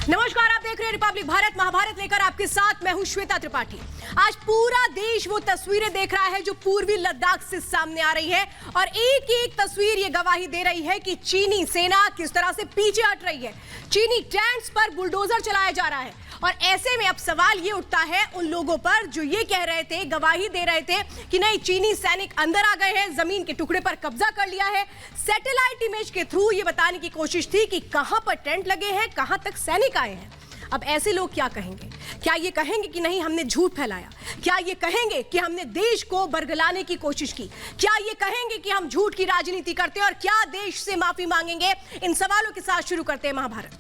नमस्कार, आप देख रहे हैं रिपब्लिक भारत महाभारत लेकर आपके साथ मैं हूं श्वेता त्रिपाठी। आज पूरा देश वो तस्वीरें देख रहा है जो पूर्वी लद्दाख से सामने आ रही है और एक एक तस्वीर ये गवाही दे रही है कि चीनी सेना किस तरह से पीछे हट रही है। चीनी टैंक्स पर बुलडोजर चलाया जा रहा है और ऐसे में अब सवाल ये उठता है उन लोगों पर जो ये कह रहे थे, गवाही दे रहे थे कि नहीं चीनी सैनिक अंदर आ गए हैं, जमीन के टुकड़े पर कब्जा कर लिया है। सैटेलाइट इमेज के थ्रू ये बताने की कोशिश थी कि कहां पर टेंट लगे हैं, कहां तक सैनिक आए हैं। अब ऐसे लोग क्या कहेंगे? क्या ये कहेंगे कि नहीं हमने झूठ फैलाया? क्या ये कहेंगे कि हमने देश को बरगलाने की कोशिश की? क्या ये कहेंगे कि हम झूठ की राजनीति करते हैं और क्या देश से माफी मांगेंगे? इन सवालों के साथ शुरू करते हैं महाभारत।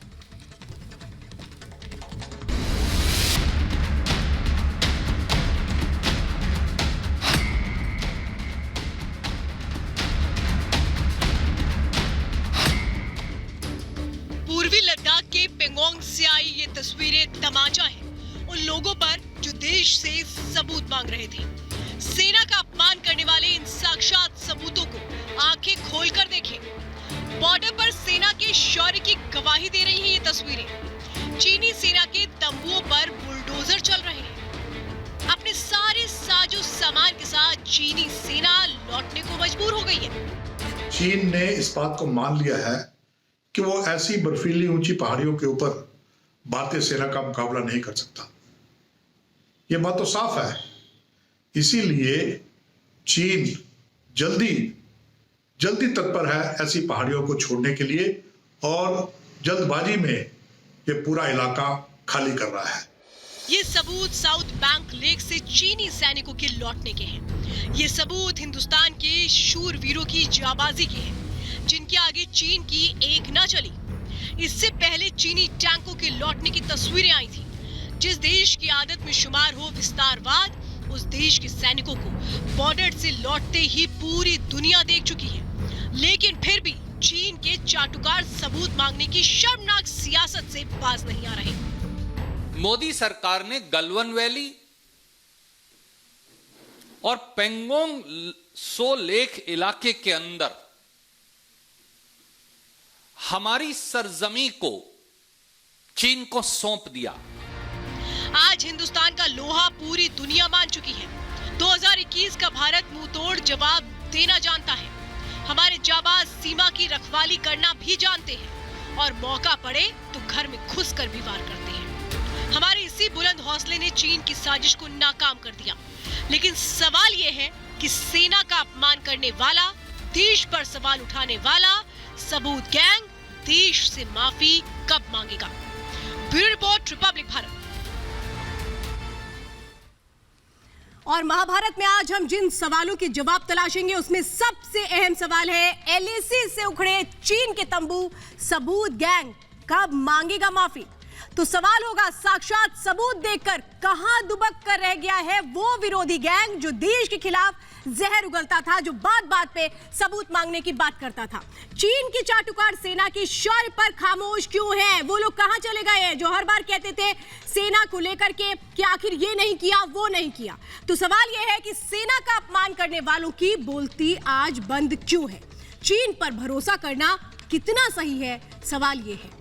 पूर्वी लद्दाख के पेंगोंग से आई ये तस्वीरें तमाचा है उन लोगों पर जो देश से सबूत मांग रहे थे। सेना का अपमान करने वाले इन साक्षात सबूतों को आंखें खोलकर देखें। बॉर्डर पर सेना के शौर्य की गवाही दे रही हैं ये तस्वीरें। चीनी सेना के तंबुओं पर बुलडोजर चल रहे हैं। अपने सारे साजो सामान के साथ चीनी सेना लौटने को मजबूर हो गई है। चीन ने इस बात को मान लिया है कि वो ऐसी बर्फीली ऊंची पहाड़ियों के ऊपर भारतीय सेना का मुकाबला नहीं कर सकता। ये बात तो साफ है। इसीलिए चीन जल्दी तत्पर है ऐसी पहाड़ियों को छोड़ने के लिए और जल्दबाजी में ये पूरा इलाका खाली कर रहा है। ये सबूत साउथ बैंक लेक से चीनी सैनिकों के लौटने के हैं। ये सबूत हिंदुस्तान के शूरवीरों की जाबाजी के हैं जिनके आगे चीन की एक न चली। इससे पहले चीनी टैंकों के लौटने की तस्वीरें आई थी। जिस देश की आदत में शुमार हो विस्तारवाद, उस देश के सैनिकों को बॉर्डर से लौटते ही पूरी दुनिया देख चुकी है। लेकिन फिर भी चीन के चाटुकार सबूत मांगने की शर्मनाक सियासत से बाज नहीं आ रहे। मोदी सरकार ने गलवान वैली और पेंगोंग सो लेक इलाके के अंदर हमारी सरजमी को चीन को सौंप दिया। आज हिंदुस्तान का लोहा पूरी दुनिया मान चुकी है। 2021 का भारत मुंहतोड़ जवाब देना जानता है। हमारे जाबाज सीमा की रखवाली करना भी जानते हैं और मौका पड़े तो घर में घुसकर भी वार करते हैं। हमारे इसी बुलंद हौसले ने चीन की साजिश को नाकाम कर दिया। लेकिन सवाल यह है कि सेना का अपमान करने वाला, देश पर सवाल उठाने वाला सबूत गैंग देश से माफी कब मांगेगा? Bureau report, Republic Bharat. और महाभारत में आज हम जिन सवालों के जवाब तलाशेंगे उसमें सबसे अहम सवाल है एलएसी से उखड़े चीन के तंबू सबूत गैंग कब मांगेगा माफी? तो सवाल होगा साक्षात सबूत देखकर कहां दुबक कर रह गया है वो विरोधी गैंग जो देश के खिलाफ जहर उगलता था, जो बात बात पे सबूत मांगने की बात करता था। चीन की चाटुकार सेना की शौर्य पर खामोश क्यों है? वो लोग कहां चले गए हैं जो हर बार कहते थे सेना को लेकर के कि आखिर ये नहीं किया वो नहीं किया? तो सवाल यह है कि सेना का अपमान करने वालों की बोलती आज बंद क्यों है? चीन पर भरोसा करना कितना सही है? सवाल यह है।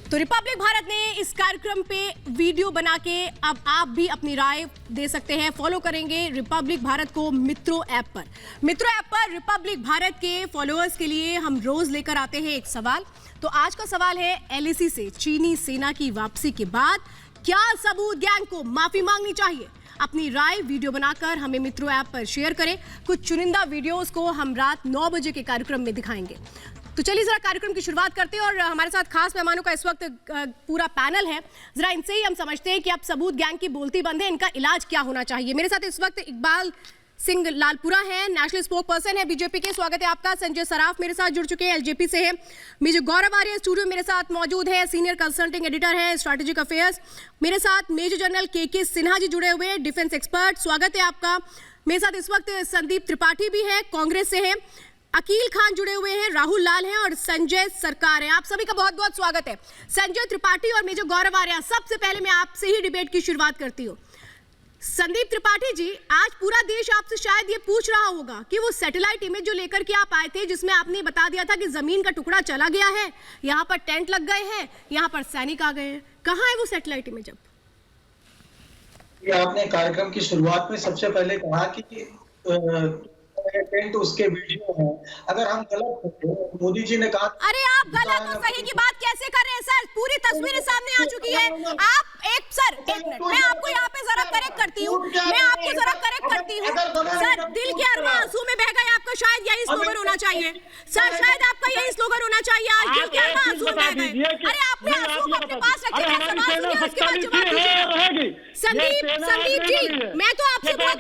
तो रिपब्लिक भारत ने इस कार्यक्रम पे वीडियो बना के अब आप भी अपनी राय दे सकते हैं। फॉलो करेंगे रिपब्लिक भारत को मित्रों ऐप पर। मित्रों ऐप पर रिपब्लिक भारत के फॉलोअर्स के लिए हम रोज लेकर आते हैं एक सवाल। तो आज का सवाल है एलएसी से चीनी सेना की वापसी के बाद क्या सबूत गैंग को माफी मांगनी चाहिए? अपनी राय वीडियो बनाकर हमें मित्रों ऐप पर शेयर करें। कुछ चुनिंदा वीडियोस को हम रात 9 बजे के कार्यक्रम में दिखाएंगे। तो चलिए जरा कार्यक्रम की शुरुआत करते हैं और हमारे साथ खास मेहमानों का इस वक्त पूरा पैनल है। जरा इनसे ही हम समझते हैं कि अब सबूत गैंग की बोलती बंद है, इनका इलाज क्या होना चाहिए। मेरे साथ इस वक्त इकबाल सिंह लालपुरा है, नेशनल स्पोक पर्सन है बीजेपी के। स्वागत है आपका। संजय सराफ मेरे साथ जुड़ चुके हैं, एलजेपी से है। मेजर गौरव आर्य स्टूडियो मेरे साथ मौजूद है, सीनियर कंसल्टिंग एडिटर है स्ट्रैटेजिक अफेयर्स। मेरे साथ मेजर जनरल के सिन्हा जी जुड़े हुए हैं, डिफेंस एक्सपर्ट। स्वागत है आपका। मेरे साथ इस वक्त संदीप त्रिपाठी भी है, कांग्रेस से है। अकील खान जुड़े हुए हैं, राहुल लाल हैं और संजय सरकार हैं। आप सभी का बहुत बहुत स्वागत है। संजय त्रिपाठी और मेजर गौरव आर्य, सबसे पहले मैं आपसे ही डिबेट की शुरुआत करती हूँ। संदीप त्रिपाठी जी, आज पूरा देश आपसे शायद ये पूछ रहा होगा कि वो सैटेलाइट इमेज जो लेकर के आप आए थे, जिसमें आपने बता दिया था कि जमीन का टुकड़ा चला गया है, यहाँ पर टेंट लग गए हैं, यहाँ पर सैनिक आ गए हैं, कहाँ है वो सैटेलाइट इमेज अब? आपने कार्यक्रम की शुरुआत में सबसे पहले कहा कि टेंट उसके वीडियो है। अगर हम गलत होते, मोदी जी ने कहा, अरे आप गलत और सही की बात कैसे कर रहे हैं सर? पूरी तस्वीरें सामने आ चुकी है। आप एक मिनट, मैं आपको यहाँ पे जरा करेक्ट करती हूँ, सर, दिल के अरवा आंसू में बह गए, आपका शायद यही स्लोगन होना चाहिए सर, शायद आपका यही स्लोगन होना चाहिए, आज दिल के अरवा आंसू में बह गए। अरे आपने आंसू को अपने पास रखे, सवाल सुनिए, उसके बाद जवाब दीजिए। संदीप जी, मैं तो आपसे बहुत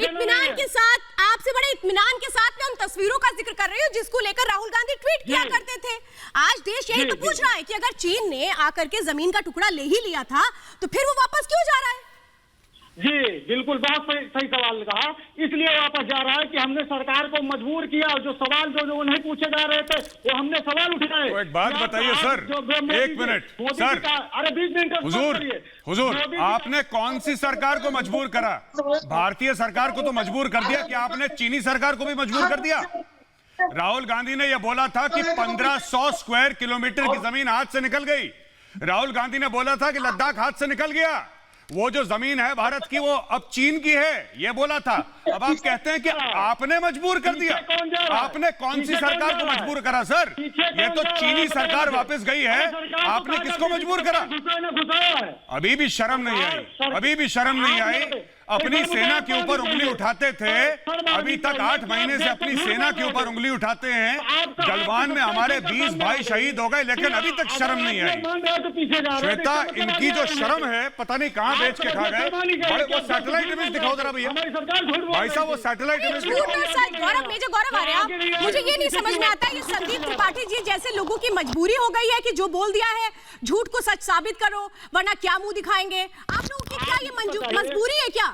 इत्मीनान के साथ, आपसे बड़े इत्मीनान के साथ मैं उन तस्वीरों का जिक्र कर रही हूँ जिसको लेकर राहुल गांधी ट्वीट किया करते थे। आज देश यही तो पूछ रहा है कि अगर चीन ने आकर के जमीन का टुकड़ा ले ही लिया था तो फिर वो वापस क्यों जा रहा है? जी बिल्कुल, बहुत सही सवाल कहा। इसलिए वापस जा रहा है कि हमने सरकार को मजबूर किया, और जो सवाल जो नहीं पूछे जा रहे थे वो हमने सवाल उठाए। तो एक बात बताइए सर, एक मिनट सर, अरे 20 मिनट हुजूर, आपने कौन सी सरकार को मजबूर करा? भारतीय सरकार को तो मजबूर कर दिया, कि आपने चीनी सरकार को भी मजबूर कर दिया? राहुल गांधी ने यह बोला था कि 1500 स्क्वायर किलोमीटर की जमीन हाथ से निकल गई। राहुल गांधी ने बोला था कि लद्दाख हाथ से निकल गया, वो जो जमीन है भारत की वो अब चीन की है, ये बोला था। अब आप कहते हैं कि आपने मजबूर कर दिया। आपने कौन सी सरकार को मजबूर करा सर? ये तो चीनी सरकार वापस गई है, आपने किसको मजबूर करा? अभी भी शर्म नहीं आई, अभी भी शर्म नहीं आई। अपनी सेना के ऊपर उंगली उठाते थे, अभी तक 8 महीने से अपनी सेना के ऊपर उंगली उठाते हैं। गलवान में हमारे 20 भाई शहीद हो गए, लेकिन अभी तक शर्म नहीं आई। श्वेता, इनकी जो शर्म है पता नहीं कहां बेच के खा गए। वो सैटेलाइट इमेज दिखाओ जरा भैया, भाई साहब, वो सैटेलाइट इमेज गौरव, मेजर गौरव आ रहे हैं। मुझे ये नहीं समझ में आता है, ये संदीप त्रिपाठी जी जैसे लोगों की मजबूरी हो गई है कि जो बोल दिया है झूठ को सच साबित करो, वरना क्या मुंह दिखाएंगे? आप लोगों की क्या ये मजबूरी है क्या?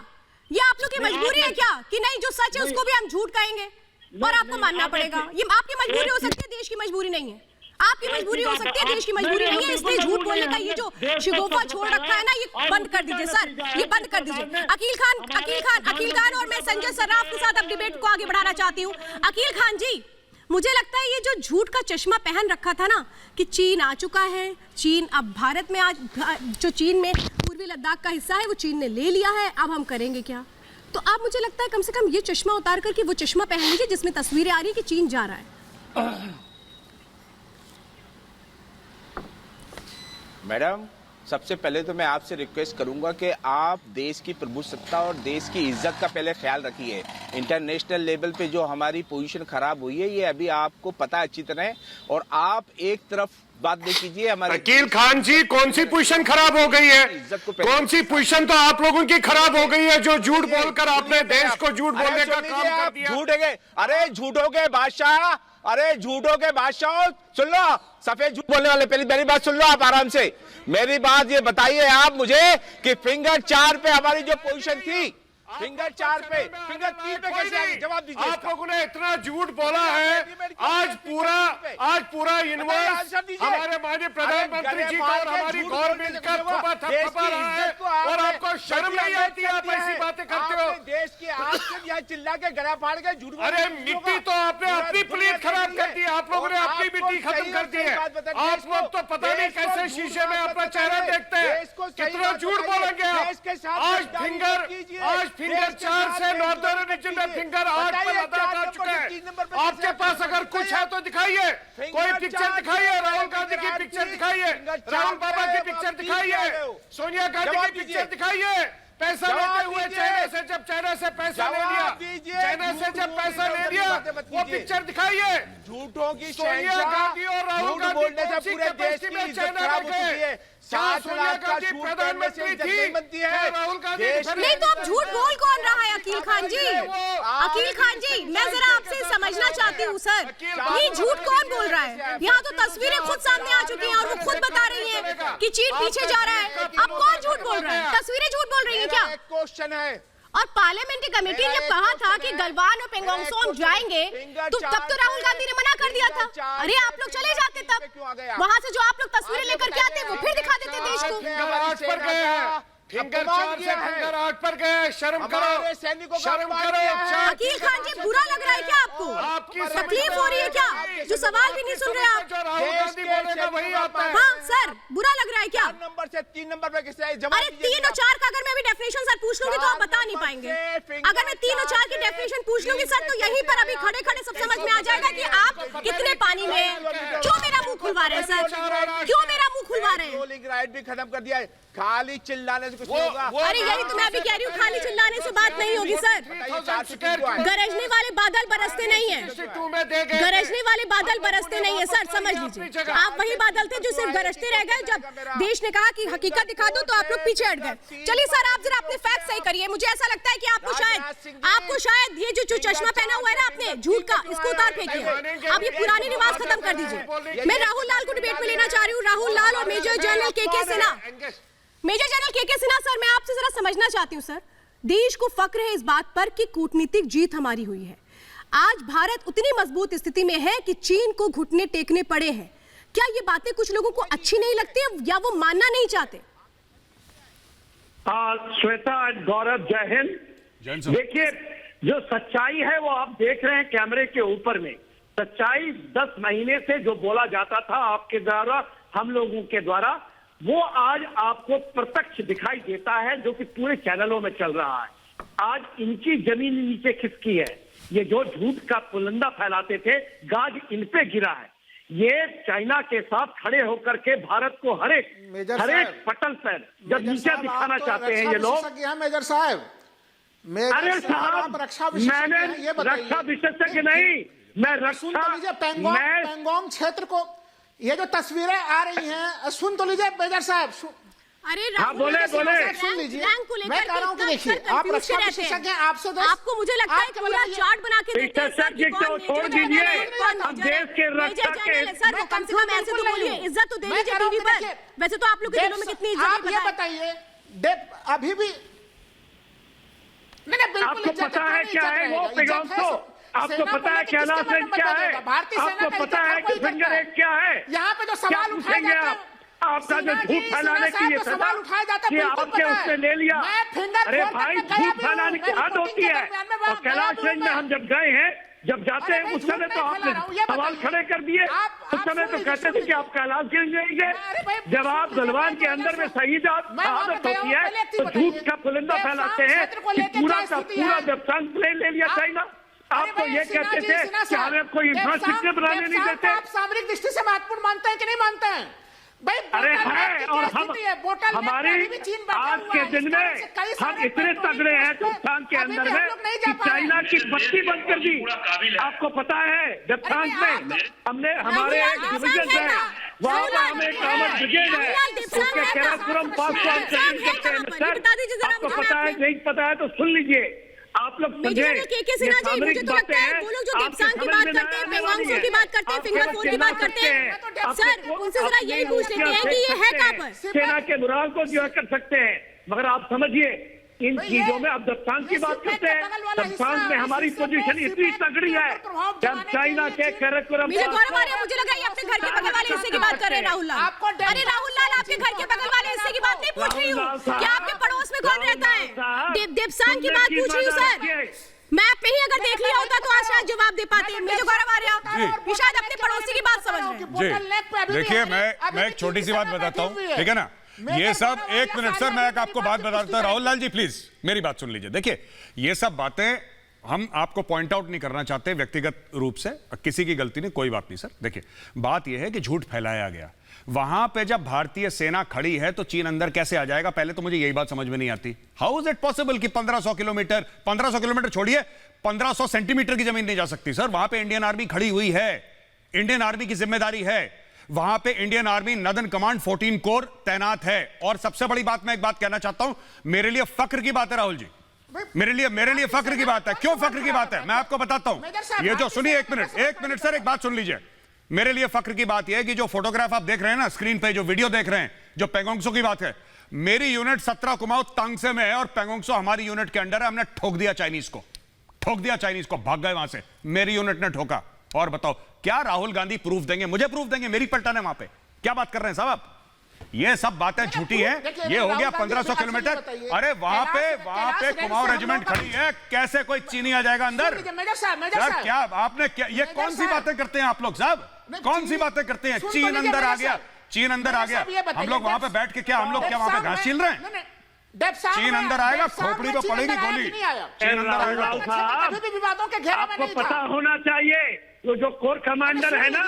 ये आप लोग की मजबूरी है क्या कि नहीं, जो सच है उसको भी हम झूठ कहेंगे और आपको मानना पड़ेगा? ये आपकी मजबूरी हो सकती है, देश की मजबूरी नहीं है। आपकी मजबूरी हो सकती है, देश की मजबूरी नहीं है। इसलिए झूठ बोलने का ये जो शिगोफा छोड़ रखा है ना, ये बंद कर दीजिए सर, ये बंद कर दीजिए। अकील खान और मैं संजय सर्राफ के साथ अब डिबेट को आगे बढ़ाना चाहती हूँ। अकील खान जी, मुझे लगता है ये जो झूठ का चश्मा पहन रखा था ना कि चीन आ चुका है, चीन अब भारत में, आज जो चीन में पूर्वी लद्दाख का हिस्सा है वो चीन ने ले लिया है, अब हम करेंगे क्या? तो आप, मुझे लगता है कम से कम ये चश्मा उतार करके वो चश्मा पहन लीजिए जिसमें तस्वीरें आ रही है कि चीन जा रहा है। मैडम, सबसे पहले तो मैं आपसे रिक्वेस्ट करूंगा कि आप देश की प्रभुसत्ता और देश की इज्जत का पहले ख्याल रखिए। इंटरनेशनल लेवल पे जो हमारी पोजीशन खराब हुई है, ये अभी आपको पता अच्छी तरह, और आप एक तरफ बात देख कीजिए। हमारे अकील खान जी, कौन सी पोजीशन खराब हो गई है? कौन सी पोजीशन तो आप लोगों की खराब हो गई है, जो झूठ बोलकर आपने देश को झूठ बोलने का काम कर दिया। झूठ है, अरे झूठों के बादशाह, अरे झूठों के बादशाह, सुन लो, सफेद झूठ बोलने वाले, पहली मेरी बात सुन लो आप आराम से। मेरी बात ये बताइए आप मुझे कि फिंगर 4 पे हमारी जो पोजीशन थी, फिंगर 4 पे, फिंगर 3 पे कैसे आ गई? जवाब दीजिए। आप लोगों ने इतना झूठ बोला है, आज पूरा यूनिवर्स हमारे माननीय प्रधानमंत्री जी का और हमारी गवर्नमेंट का थपथपा रहा है, और आपको शर्म नहीं आती? आप ऐसी बातें करते हो। देश की आज से यहाँ चिल्ला के गला फाड़ के झूठ। अरे मिट्टी तो आपने अपनी प्लेट खराब कर दी, आप लोगों ने अपनी मिट्टी खत्म कर दी है। आप लोग तो पता नहीं कैसे शीशे में अपना चेहरा देखते हैं, कितना झूठ बोलेंगे आप। आज फिंगर 4 से नॉर्दर्न रीजन में फिंगर 8 पर लद्दाख आ चुका है। आपके पास अगर कुछ है तो दिखाइए, कोई पिक्चर दिखाइए, राहुल गांधी की पिक्चर दिखाइए, राहुल बाबा की पिक्चर दिखाइए, सोनिया गांधी की पिक्चर दिखाइए। पैसा लेते हुए चाइना से, जब चाइना से पैसा ले लिया, चाइना से जब पैसा ले लिया, वो पिक्चर दिखाइए। झूठों की सोनिया गांधी और राहुल गांधी बोलने से पूरे देश की इज्जत खराब हो चुकी है। 7 लाख का झूठ बोलने से इज्जत नहीं बनती है। राहुल गांधी नहीं तो अब झूठ बोल कौन रहा है? अकील खान जी, अकील खान जी, मैं जरा आपसे समझना चाहती हूँ सर, ये झूठ कौन बोल रहा है? यहाँ तो तस्वीरें खुद सामने आ चुकी हैं और वो खुद बता रही हैं कि चीन पीछे जा रहा है। अब कौन झूठ बोल रहा है? तस्वीरें झूठ बोल रही हैं क्या? क्वेश्चन है। और पार्लियामेंट्री कमेटी ने कहा था कि गलवान और पेंगोंग सोन जाएंगे, तो तब तो राहुल गांधी ने मना कर दिया था। अरे आप लोग चले जाते, तब वहां से जो आप लोग तस्वीरें लेकर के आते वो फिर दिखा देते देश को। फिंगर अपमान 4 से किया है। फिंगर 8 पर गए। शर्म करो, हमारे सैनिकों का शर्म अपमान करो। किया है। वकील खान जी, बुरा लग रहा है क्या आपको? आपकी तकलीफ हो रही है क्या? जो सवाल भी नहीं सुन रहे आप। जो राहुल गांधी बोलेगा वही आता है। हाँ सर, बुरा लग रहा है क्या? 4 नंबर से 3 नंबर पे किसे जवाब अरे 3 और 4 का अगर मैं अभी डेफिनेशन सर पूछ लूंगी तो आप बता नहीं पाएंगे। अगर मैं 3 और 4 की डेफिनेशन पूछ लूंगी सर तो यहीं पर अभी खड़े खड़े सब समझ में आ जाएगा कि आप कितने पानी में हैं। क्यों मेरा मुंह खुलवा रहे हैं सर? क्यों मेरा मुंह खुलवा रहे हैं? रोलिंग राइट भी खत्म कर दिया है। खाली चिल्लाने से कुछ नहीं होगा। अरे यही तो मैं अभी कह रही हूँ, खाली चिल्लाने से बात नहीं होगी सर। गरजने वाले बादल बरसते नहीं है, गरजने वाले बादल बरसते नहीं है सर, समझ लीजिए। आप वही बादल थे जो सिर्फ गरजते रह गए। जब देश ने कहा कि हकीकत दिखा दो तो आप लोग पीछे हट गए। चलिए सर, आप जरा अपने फैक्ट सही करिए। मुझे ऐसा लगता है कि आपको शायद ये जो चश्मा पहना हुआ है ना आपने झूठ का, इसको उतार फेंकिए। अब ये पुरानी रिवाज खत्म कर दीजिए। मैं राहुल लाल को डिबेट में लेना चाह रही हूँ, राहुल लाल और मेजर जनरल के सिन्हा। मेजर जनरल के सिन्हा सर, मैं आपसे जरा समझना चाहती हूँ सर, देश को फक्र है इस बात पर कि कूटनीतिक जीत हमारी हुई है। आज भारत उतनी मजबूत स्थिति में है कि चीन को घुटने टेकने पड़े हैं। क्या ये बातें कुछ लोगों को अच्छी नहीं लगती या वो मानना नहीं चाहते? श्वेता और गौरव, जय हिंद। देखिए, जो सच्चाई है वो आप देख रहे हैं कैमरे के ऊपर में। सच्चाई 10 महीने से जो बोला जाता था आपके द्वारा, हम लोगों के द्वारा, वो आज आपको प्रत्यक्ष दिखाई देता है, जो कि पूरे चैनलों में चल रहा है। आज इनकी जमीन नीचे खिसकी है। ये जो झूठ का पुलंदा फैलाते थे, गाज इन पे गिरा है। ये चाइना के साथ खड़े होकर के भारत को हर एक पटल पर जब नीचे दिखाना चाहते हैं ये लोग। मेजर साहब, अरे साहब, मैंने रक्षा विशेषज्ञ नहीं, मैं पेंगोंग क्षेत्र को, ये जो तस्वीरें आ रही हैं, सुन तो लीजिए मेजर साहब। अरे हाँ, बोले सुन लीजिए। मैं कह रहा हूँ कि देखिए, आप रक्षा विशेषज्ञ हैं, आपसे आपको मुझे लगता है कि पूरा चार्ट बना के देते हैं सर कि कौन छोड़ दीजिए। अब देश के रक्षा के सर, वो कम से कम ऐसे तो बोलिए, इज्जत तो दे लीजिए टीवी पर। वैसे तो आप लोग के दिलों में कितनी इज्जत है बताइए। अभी भी आपको पता है क्या है वो पेगासो? आपको पता है कैलाश क्या है? आपको पता है कि फिंगर एक क्या है? यहाँ पे जो सवाल उठाए जाते हैं, आपका जो झूठ फैलाने की ये सवाल उठाया जाता है, आपके उसने ले लिया। अरे भाई, झूठ फैलाने की हद होती है। और कैलाश में हम जब गए हैं, जब जाते हैं उस समय तो आपने सवाल खड़े कर दिए। उस समय तो कहते थे कि आप कैलाश गिरेंगे। जब आप गलवान के अंदर में शहादत होती है तो झूठ का पुलिंदा फैलाते हैं कि पूरा का पूरा जब प्लेन ले लिया चाइना। आपको ये कहते थे कि हमें कोई इंफ्रास्ट्रक्चर बनाने नहीं देते। आप सामरिक दृष्टि से महत्वपूर्ण मानते हैं कि नहीं मानते हैं? अरे है, और हम हमारी आज के दिन में हम इतने तगड़े हैं तुफ्तान के अंदर में कि चाइना की बत्ती बंद कर दी। आपको पता है देवथान में हमने हमारे एक डिवीजन है, वहाँ पर हमें एक कामन ब्रिगेड है, उसके केरापुरम पास आपको पता है? नहीं पता है तो सुन लीजिए। आप लोग मुझे तो लगता है वो लोग जो दीपसांग की बात करते हैं, पेंगोंग की बात करते हैं, फिंगर फोर की बात करते हैं, सर उनसे जरा यही पूछ लेते हैं कि ये है कहाँ पर? सेना के मुराल को जो कर सकते हैं, मगर आप समझिए इन चीजों में। अब दफ्तान की बात करते हैं, दफ्तान में हमारी पोजीशन इतनी तगड़ी है कि हम चाइना के कैरापुरम। मुझे गौरव आ रहा है, मुझे लगा ये अपने घर के बगल वाले हिस्से की बात कर रहे हैं राहुल लाल। अरे राहुल लाल, आपके घर के बगल वाले हिस्से की बात नहीं पूछ रही हूँ, क्या आपके पड़ोस में कौन रहता है? देवसांग की बात पूछ रही हूँ सर। मैप में ही अगर देख लिया होता तो आज शायद जवाब दे पाते। मुझे गौरव आ रहा है, शायद अपने पड़ोसी की बात समझ रहे हैं। देखिए, मैं एक छोटी सी बात बताता हूँ, ठीक है ना? ये सब, एक मिनट सर, मैं आपको बात बताता हूं। राहुल लाल जी प्लीज मेरी बात सुन लीजिए। देखिए, ये सब बातें हम आपको पॉइंट आउट नहीं करना चाहते व्यक्तिगत रूप से, किसी की गलती नहीं, कोई बात नहीं सर। देखिए, बात यह है कि झूठ फैलाया गया। वहां पे जब भारतीय सेना खड़ी है तो चीन अंदर कैसे आ जाएगा? पहले तो मुझे यही बात समझ में नहीं आती। हाउ इज इट पॉसिबल कि 1500 किलोमीटर छोड़िए, 1500 सेंटीमीटर की जमीन नहीं जा सकती सर? वहां पे इंडियन आर्मी खड़ी हुई है, इंडियन आर्मी की जिम्मेदारी है। वहां पे Indian army northern command 14 core तैनात है। और सबसे बड़ी बात, मैं एक बात कहना चाहता हूं, मेरे लिए फक्र की बात है राहुल जी, मेरे लिए फक्र की बात है। क्यों फक्र की बात है मैं आपको बताता हूं। ये जो, सुनिए एक मिनट सर, एक बात सुन लीजिए। मेरे लिए फक्र की बात यह है कि जो फोटोग्राफ आप देख रहे हैं ना स्क्रीन पे, जो वीडियो देख रहे हैं, जो पेंगोंगसो की बात है, मेरी यूनिट 17 कुमाऊं तांगसे में है और पेंगोंगसो हमारी यूनिट के अंडर है। हमने ठोक दिया चाइनीज को, भाग गए वहां से, मेरी यूनिट ने ठोका। और बताओ, क्या राहुल गांधी प्रूफ देंगे? मुझे प्रूफ देंगे? मेरी पलटन है वहां पे। क्या बात कर रहे हैं साहब आप? ये सब बातें झूठी हैं। ये हो गया 1500 किलोमीटर। अरे वहां पे कुमाऊं रेजिमेंट खड़ी है, कैसे कोई चीनी आ जाएगा अंदर? सर क्या आपने क्या, ये कौन सी बातें करते हैं आप लोग साहब? कौन सी बातें करते हैं? चीन अंदर आ गया, चीन अंदर आ गया। हम लोग वहां पे बैठ के क्या, हम लोग क्या वहां पे घास छील रहे हैं? चीन अंदर आएगा, खोपड़ी पे पड़ेगी गोली। चीन अंदर आएगा तो आपको पता होना चाहिए, जो कोर कमांडर है ना,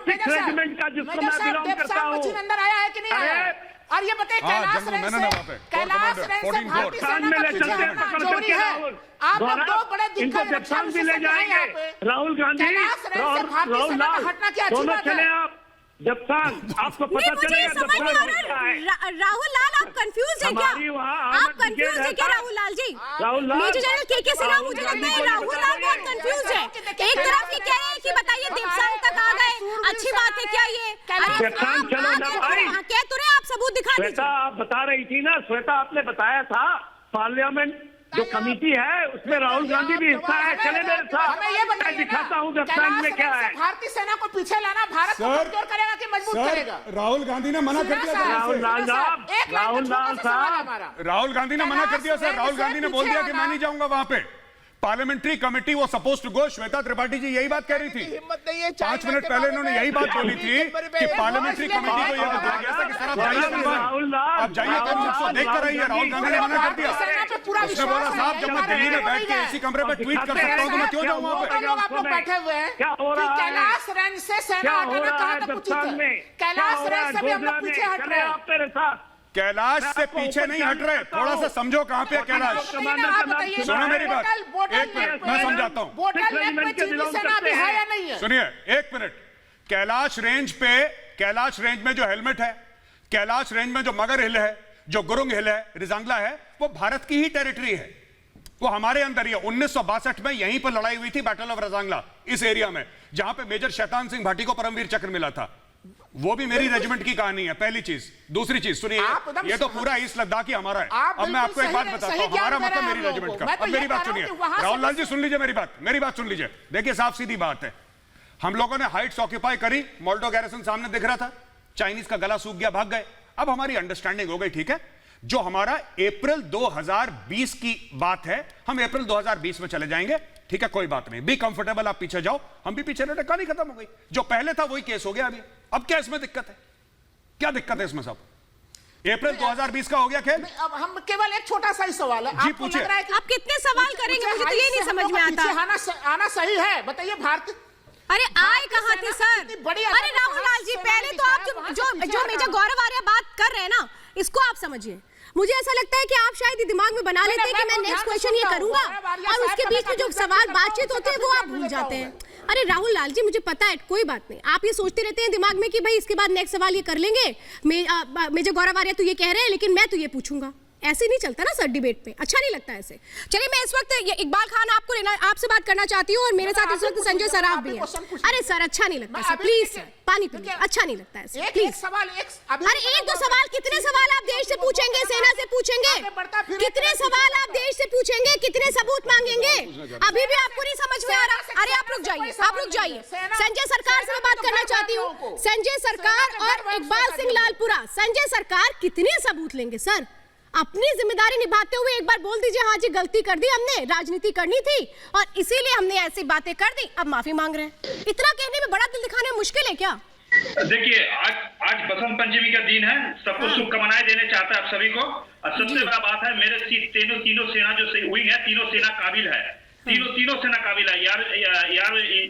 सिक्स रेजिमेंट का जिसको मैं बिलोंग करता हूँ, अंदर आया है कि नहीं आया? और ये बताइए कैलाश आप लोग दो बड़े दिक्कत भी ले जाएंगे। राहुल गांधी हटना क्या दोनों चले आप जबसान, आपको पता चलेगा। राहुल लाल आप कंफ्यूज हैं क्या? आप कंफ्यूज हैं क्या राहुल लाल जी? मेजर जनरल के सिन्हा, मुझे लगता है राहुल लाल बहुत कंफ्यूज है। एक तरफ ये कह रहे हैं कि बताइए देवसांग तक आ गए, अच्छी बात है क्या ये? कह तो रहे आप सबूत दिखा दीजिए। श्वेता आप बता रही थी ना, श्वेता आपने बताया था पार्लियामेंट जो कमेटी है उसमें राहुल गांधी भी हिस्सा है। चले मेरे साथ, मैं दिखाता हूँ देवसांग में क्या है। भारतीय सेना को पीछे लाना भारत को कमजोर करेगा कि मजबूत करेगा? राहुल गांधी ने मना कर दिया। राहुल लाल साहब, राहुल गांधी ने मना कर दिया सर। राहुल गांधी ने बोल दिया कि मैं नहीं जाऊंगा वहां पे। पार्लियामेंट्री कमेटी वो suppose to go. Shweta Tripathi ji यही बात कह रही थी 5 मिनट पहले, इन्होंने यही बात बोली थी कि पार्लियामेंट्री कमेटी को यह बताया गया था कि सर आप जाइए, आप जाइए, तो देख कर रही है। राहुल गांधी ने मना कर दिया। उसने बोला साहब जब मैं दिल्ली में बैठ के इसी कमरे पर ट्वीट कर सकता हूँ तो मैं क्यों जाऊँ वहाँ पे? लोग आप लोग बैठे हुए हैं कि कैलाश रेंज से सेना हटाना कहाँ तक उचित है? कैलाश रेंज से भी हम लोग पीछे हट रहे हैं। कैलाश से पीछे नहीं हट रहे, थोड़ा सा समझो कहाँ पे कैलाश। सुनो मेरी बात, एक मिनट मैं समझाता हूँ। सुनिए एक मिनट। कैलाश रेंज में जो हेलमेट है, कैलाश रेंज में जो मगर हिल है, जो गुरुंग हिल है, रिजांगला है, वो भारत की ही टेरिटरी है, वो हमारे अंदर ही है। 1962 में यहीं पर लड़ाई हुई थी, बैटल ऑफ रजांगला, इस एरिया में, जहां पे मेजर शैतान सिंह भाटी को परमवीर चक्र मिला था। वो भी मेरी रेजिमेंट की कहानी है, पहली चीज। दूसरी चीज सुनिए, ये तो पूरा ईस्ट लद्दाख ही हमारा है। अब मैं आपको एक बात बताता हूं, हमारा मतलब मेरी रेजिमेंट का। अब मेरी बात सुनिए राहुल लाल जी, सुन लीजिए मेरी बात सुन लीजिए। देखिए साफ सीधी बात है, हम लोगों ने हाइट्स ऑक्यूपाई करी, मोल्डो गैरिसन सामने दिख रहा था, चाइनीज का गला सूख गया, भाग गए। अब हमारी अंडरस्टैंडिंग हो गई, ठीक है, जो हमारा अप्रैल 2020 की बात है, हम अप्रैल 2020 में चले जाएंगे, ठीक है, कोई बात नहीं, बी कंफर्टेबल, आप पीछे जाओ, हम भी पीछे रहते, कहानी खत्म हो गई। जो पहले था वही केस हो गया अभी। अब क्या इसमें दिक्कत है? क्या दिक्कत है इसमें साहब? अप्रैल 2020 का हो गया खेल। अब हम केवल एक छोटा सा ही सवाल है, जी पूछिए। आप कितने सवाल करेंगे, मुझे तो ये नहीं समझ में आता। आना सही है, बताइए भारत। अरे आए कहाँ थे सर? अरे राहुल लाल जी, पहले तो आप जो मेजर गौरव आर्या बात कर रहे हैं ना, इसको आप समझिए। मुझे ऐसा लगता है कि आप शायद ये दिमाग में बना लेते हैं कि मैं नेक्स्ट क्वेश्चन ये करूंगा और उसके बीच में जो सवाल बातचीत होते हैं वो आप भूल जाते हैं। अरे राहुल लाल जी, मुझे पता है, कोई बात नहीं, आप ये सोचते रहते हैं दिमाग में कि भाई इसके बाद नेक्स्ट सवाल ये कर लेंगे, मेजर गौरव आर्या तो ये कह रहे हैं लेकिन मैं तो ये पूछूंगा। ऐसे नहीं चलता ना सर डिबेट पे, अच्छा नहीं लगता ऐसे। चलिए मैं इस वक्त इकबाल खान आपसे बात करना चाहती हूँ और मेरे साथ इस वक्त संजय सराफ भी है। अरे सर अच्छा नहीं लगता सर, प्लीज सर पानी पीजिए, अच्छा नहीं लगता है प्लीज। अरे एक दो सवाल, कितने सवाल आप देश से पूछेंगे, सेना से पूछेंगे, कितने सवाल आप देश से पूछेंगे, कितने सबूत मांगेंगे? अभी भी आपको नहीं समझ में आ रहा? अरे आप रुक जाइए, आप रुक जाइए। संजय सरकार से मैं बात करना चाहती हूँ, संजय सरकार और इकबाल सिंह लालपुरा। संजय सरकार कितने सबूत लेंगे सर? अपनी जिम्मेदारी निभाते हुए एक बार बोल दीजिए हाँ जी गलती कर दी हमने, राजनीति करनी थी और इसीलिए हमने ऐसी बातें कर दी, अब माफी मांग रहे हैं। इतना कहने में बड़ा दिल दिखाने में मुश्किल है क्या? देखिए आज बसंत पंचमी का दिन है, सबको शुभकामनाएं देने चाहता है आप सभी को। और सबसे बड़ा बात है, मेरे तीनों सेना जो विंग है, तीनों सेना काबिल है, तीनों सेना काबिल है यार।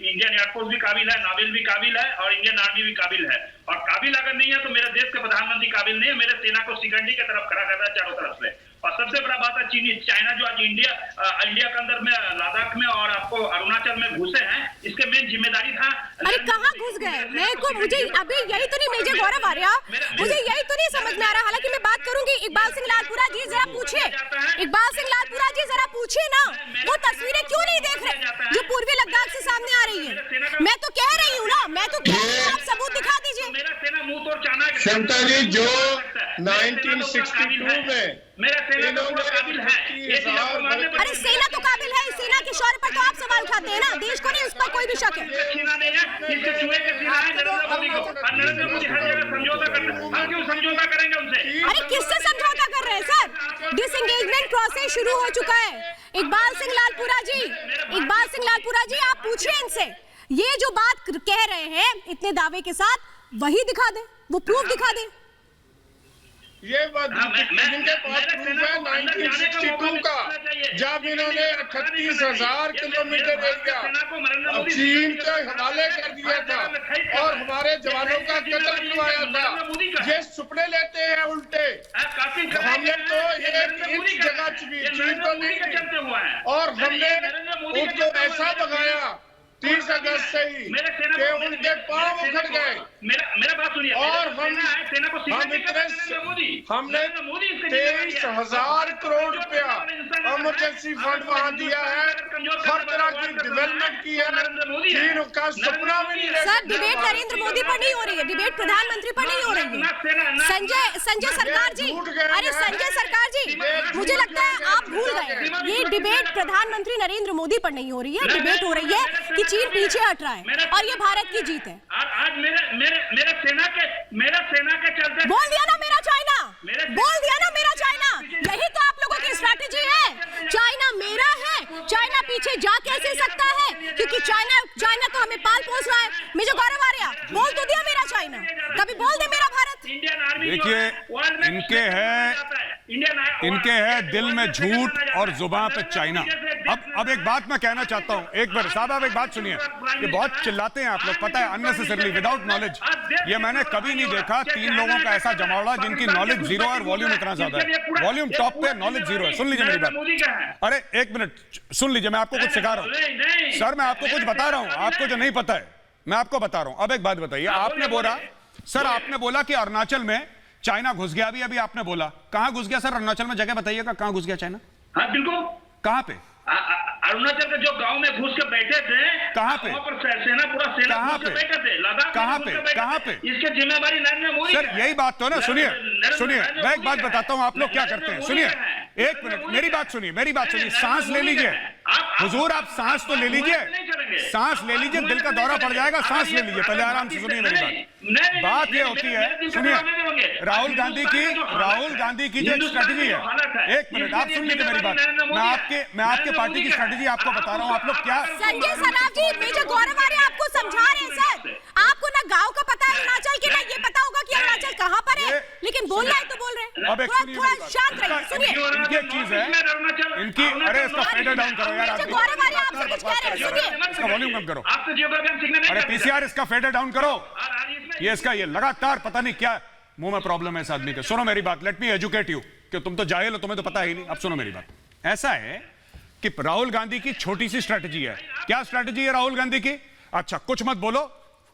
इंडियन एयरफोर्स भी काबिल है, नाविल भी काबिल है और इंडियन आर्मी भी काबिल है। और काबिल अगर नहीं है तो मेरे देश के प्रधानमंत्री काबिल नहीं है। मेरे सेना को सिकंडी की तरफ खड़ा करना है चारों तरफ से। और सबसे बड़ा बात है चाइना जो आज इंडिया के अंदर में लद्दाख में और आपको अरुणाचल में घुसे हैं, इसके मेन जिम्मेदारी था। अरे कहाँ घुस गए? मुझे अभी यही तो नहीं मेजर गौरव आर्या, मुझे यही तो नहीं समझ में आ रहा। हालांकि मैं बात करूंगी, इकबाल सिंह लालपुरा जी जरा पूछिए, इकबाल सिंह लालपुरा जी जरा पूछिए ना, वो तस्वीरें क्यों नहीं देख रहे जो पूर्वी लद्दाख से सामने आ रही है? मैं तो कह रही हूँ ना, मैं तो कह रही हूँ, आप सबूत दिखा दीजिए। मेरा सेना मुंह तोड़ चाणक्य क्षमता जी जो 1962 में मेरा सेना तो पूरा काबिल है। अरे सेना तो काबिल है, सेना के शौर्य पर तो आप सवाल उठाते हैं ना, देश को नहीं उस पर कोई भी शक है। सीना नहीं है, इसके चूहे के सीना है नरेंद्र मोदी को, और नरेंद्र मोदी हर जगह समझौता करते हैं। हम क्यों समझौता करेंगे उनसे। अरे किससे समझौता कर रहे हैं सर? डिसएंगेजमेंट प्रोसेस शुरू हो चुका है। इकबाल सिंह लालपुरा जी, आप पूछिए इनसे, ये जो बात कह रहे हैं इतने दावे के साथ, वही दिखा दे, वो प्रूफ दिखा दे। ये बात जिनके पास प्रूफ है 1962 का, जब इन्होंने 38,000 किलोमीटर एरिया चीन के हवाले कर दिया था और हमारे जवानों का कत्ल करवाया था। ये सुपने लेते हैं उल्टे। हमने तो एक जगह चीन को नहीं, और हमने उनको ऐसा भगाया 30 अगस्त से ही कि उनके पांव उखड़ गए। मेरा बात सुनिए, और हमने 23,000 करोड़ रुपया इमरजेंसी फंड वहां दिया है, हर तरह की डेवलपमेंट की है। चीन का सपना भी नहीं है। सर, डिबेट नरेंद्र मोदी पर नहीं हो रही है, डिबेट प्रधानमंत्री पर नहीं हो रही है। संजय सरकार जी, अरे संजय सरकार जी, मुझे लगता है आप भूल गए, ये डिबेट प्रधानमंत्री नरेंद्र मोदी पर नहीं हो रही है, डिबेट हो रही है कि चीन पीछे हट रहा है और ये भारत की जीत है। आज मेरे सेना के चलते बोल दिया ना मेरा चाइना, बोल दिया ना मेरा चाइना, यही तो आप लोगों की स्ट्रैटेजी है। चाइना मेरा है, चाइना पीछे जा कैसे सकता है, क्योंकि चाइना तो हमें पाल पोस रहा है। मेजर गौरव आर्या, बोल तो दिया मेरा चाइना, कभी बोल दे मेरा भारत। देखिए, इनके है दिल में झूठ और जुबान पे चाइना। अब एक बात मैं कहना चाहता हूं, एक बार साहब आप एक बात सुनिए, कि बहुत चिल्लाते हैं आप लोग, पता है, अननेसेसरली, विदाउट नॉलेज। ये मैंने कभी नहीं देखा 3 लोगों का ऐसा जमावड़ा जिनकी नॉलेज जीरो और वॉल्यूम इतना ज्यादा है। वॉल्यूम टॉप पे, नॉलेज जीरो है। सुन लीजिए मेरी बात, अरे एक मिनट सुन लीजिए, मैं आपको कुछ सिखा रहा हूं सर, मैं आपको कुछ बता रहा हूं, आपको जो नहीं पता है मैं आपको बता रहा हूं। अब एक बात बताइए, आपने बोला सर, आपने बोला कि अरुणाचल में चाइना घुस गया। अभी आपने बोला, कहां घुस गया सर अरुणाचल में? जगह बताइएगा, कहां घुस गया चाइना? हाँ बिल्कुल, कहां पे? अरुणाचल के जो गांव में घुस के बैठे थे, कहां पे? वहां पर पूरा सेना घुस के बैठे थे। लद्दाख कहां पे? इसकी जिम्मेदारी नरेंद्र मोदी सर, यही बात तो ना। सुनिए, मैं एक बात बताता हूं, आप लोग क्या करते हैं, सुनिए एक मिनट, मेरी बात सुनिए, सांस ले लीजिए हुजूर, आप सांस तो ले लीजिए, सांस ले लीजिए, दिल का दौरा पड़ जाएगा, सांस ले लीजिए, पहले आराम से सुनिए मेरी बात ये होती है, सुनिए, राहुल गांधी की जो स्ट्रेटजी है, एक मिनट आप सुन लीजिए मेरी बात, मैं आपके पार्टी की स्ट्रेटजी आपको बता रहा हूं। आप लोग क्या, संजय सराफ जी, मेजर गौरव आर्या आपको समझा रहे हैं सर, आपको ना गांव का पता है अरुणाचल की, ना ये पता होगा कि अरुणाचल कहां पर है, लेकिन बोलना है तो बोल रहे हैं। अब एक थोड़ा शांत रहिए, सुनिए। इनकी एक चीज है, इनकी, अरे इसका फेडर डाउन करो यार, मेजर गौरव आर्या आपसे कुछ कह रहे हैं, सुनिए। इसका वॉल्यूम कम करो, आपसे जियोग्राफी सीखने नहीं, अरे पीसीआर इसका फेडर डाउन करो, ये इसका ये लगातार पता नहीं क्या मुंह में प्रॉब्लम है इस आदमी के। सुनो मेरी बात, लेट मी एजुकेट यू, कि तुम तो जाहिल हो, तुम्हें तो पता ही नहीं। अब सुनो मेरी बात, ऐसा है कि राहुल गांधी की छोटी सी स्ट्रेटजी है। क्या स्ट्रेटजी है राहुल गांधी की? अच्छा कुछ मत बोलो,